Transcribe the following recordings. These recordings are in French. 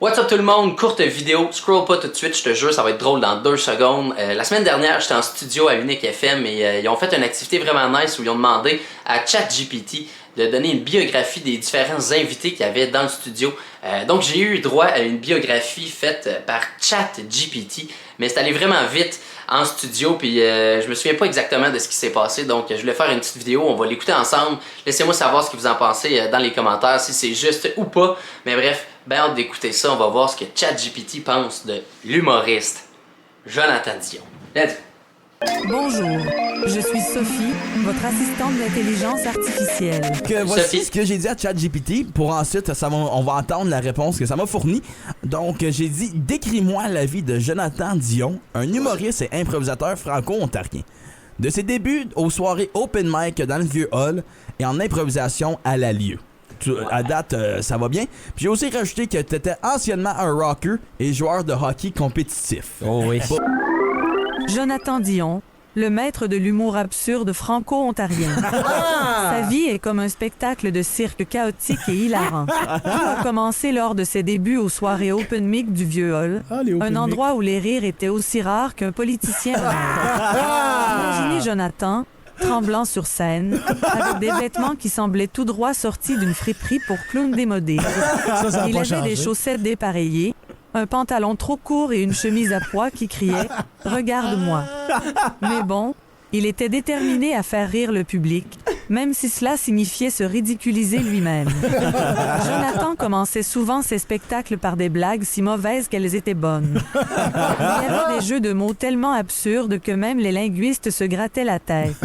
What's up tout le monde, courte vidéo, scroll pas tout de suite, je te jure ça va être drôle dans 2 secondes. La semaine dernière j'étais en studio à Unique FM et ils ont fait une activité vraiment nice où ils ont demandé à ChatGPT de donner une biographie des différents invités qu'il y avait dans le studio. Donc j'ai eu droit à une biographie faite par ChatGPT, mais c'est allé vraiment vite en studio puis je me souviens pas exactement de ce qui s'est passé, donc je voulais faire une petite vidéo, on va l'écouter ensemble. Laissez-moi savoir ce que vous en pensez dans les commentaires, si c'est juste ou pas, mais bref, ben hâte d'écouter ça, on va voir ce que ChatGPT pense de l'humoriste Jonathan Dion. Let's go! Bonjour, je suis Sophie, votre assistante d'intelligence artificielle. Voici Sophie. ce que j'ai dit à ChatGPT pour ensuite, on va entendre la réponse que ça m'a fournie. Donc, j'ai dit, décris-moi la vie de Jonathan Dion, un humoriste et improvisateur franco-ontarien. De ses débuts aux soirées open mic dans le vieux hall et en improvisation à la lieu. À date, ça va bien. Puis j'ai aussi rajouté que tu étais anciennement un rocker et joueur de hockey compétitif. Oh oui. Jonathan Dion, le maître de l'humour absurde franco-ontarien. Sa vie est comme un spectacle de cirque chaotique et hilarant. Tout a commencé lors de ses débuts aux soirées open mic du vieux hall, un endroit où les rires étaient aussi rares qu'un politicien honnête. Imaginez Jonathan, tremblant sur scène, avec des vêtements qui semblaient tout droit sortis d'une friperie pour clown démodé. Il avait des chaussettes dépareillées, un pantalon trop court et une chemise à pois qui criait « Regarde-moi ». Mais bon, il était déterminé à faire rire le public, même si cela signifiait se ridiculiser lui-même. Jonathan commençait souvent ses spectacles par des blagues si mauvaises qu'elles étaient bonnes. Il y avait des jeux de mots tellement absurdes que même les linguistes se grattaient la tête.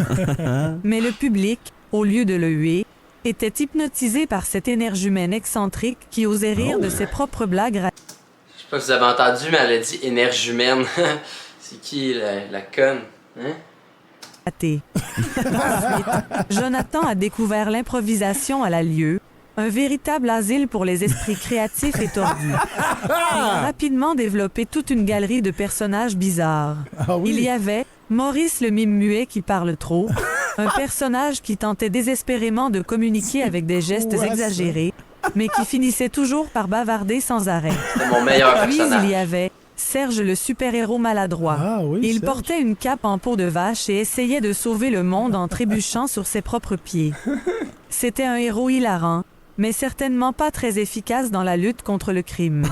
Mais le public, au lieu de le huer, était hypnotisé par cet énergumène excentrique qui osait rire de ses propres blagues. Je sais pas si vous avez entendu, mais elle a dit énergumène. C'est qui la conne? Hein? Ensuite, Jonathan a découvert l'improvisation à la lieu, un véritable asile pour les esprits créatifs et tordus. Il a rapidement développé toute une galerie de personnages bizarres. Il y avait Maurice le mime muet qui parle trop, un personnage qui tentait désespérément de communiquer avec des gestes exagérés, mais qui finissait toujours par bavarder sans arrêt. C'est mon meilleur Puis personnage. il y avait Serge le super-héros maladroit. Il portait une cape en peau de vache et essayait de sauver le monde en trébuchant sur ses propres pieds. C'était un héros hilarant, mais certainement pas très efficace dans la lutte contre le crime.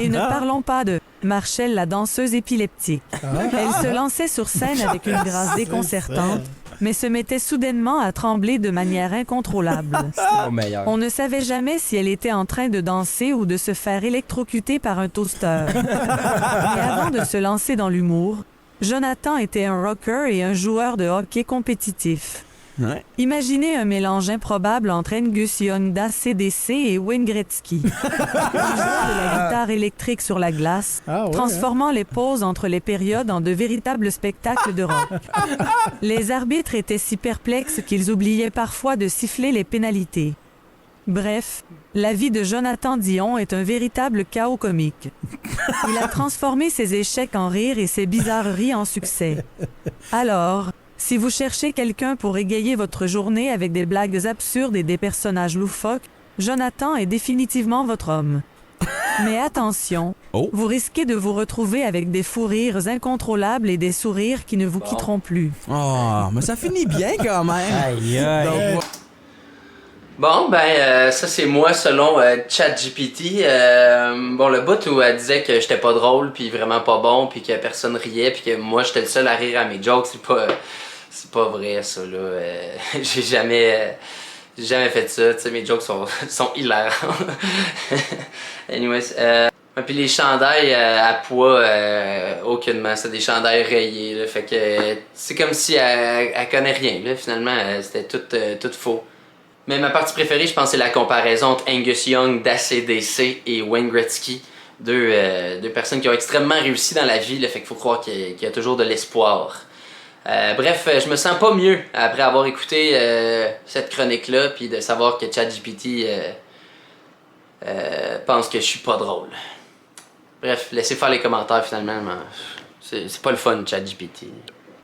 Et ne parlons pas de Marchelle la danseuse épileptique. Elle se lançait sur scène avec une grâce déconcertante, mais se mettait soudainement à trembler de manière incontrôlable. Au meilleur. On ne savait jamais si elle était en train de danser ou de se faire électrocuter par un toaster. Mais avant de se lancer dans l'humour, Jonathan était un rocker et un joueur de hockey compétitif. Ouais. Imaginez un mélange improbable entre Angus Young d'ACDC et Wayne Gretzky. Il jouait de la guitare électrique sur la glace, transformant les pauses entre les périodes en de véritables spectacles de rock. Les arbitres étaient si perplexes qu'ils oubliaient parfois de siffler les pénalités. Bref, la vie de Jonathan Dion est un véritable chaos comique. Il a transformé ses échecs en rire et ses bizarreries en succès. Alors, si vous cherchez quelqu'un pour égayer votre journée avec des blagues absurdes et des personnages loufoques, Jonathan est définitivement votre homme. Mais attention, vous risquez de vous retrouver avec des fous rires incontrôlables et des sourires qui ne vous quitteront plus. Oh, mais ça finit bien quand même. Aïe, aïe. Donc, Bon, ben, ça c'est moi selon ChatGPT. Bon, le bout où elle disait que j'étais pas drôle, puis vraiment pas bon, puis que personne riait, puis que moi j'étais le seul à rire à mes jokes, c'est pas vrai ça là. J'ai jamais fait ça. Tu sais, mes jokes sont hilarants. Anyways, puis les chandails à poids, aucunement, c'est des chandails rayés. Là, fait que c'est comme si elle connaît rien. Là, finalement, c'était tout faux. Mais ma partie préférée, je pense, c'est la comparaison entre Angus Young d'ACDC et Wayne Gretzky. Deux personnes qui ont extrêmement réussi dans la vie, là, fait qu'il faut croire qu'il y a toujours de l'espoir. Bref, je me sens pas mieux après avoir écouté cette chronique-là, puis de savoir que ChatGPT pense que je suis pas drôle. Bref, laissez faire les commentaires finalement, c'est pas le fun, ChatGPT.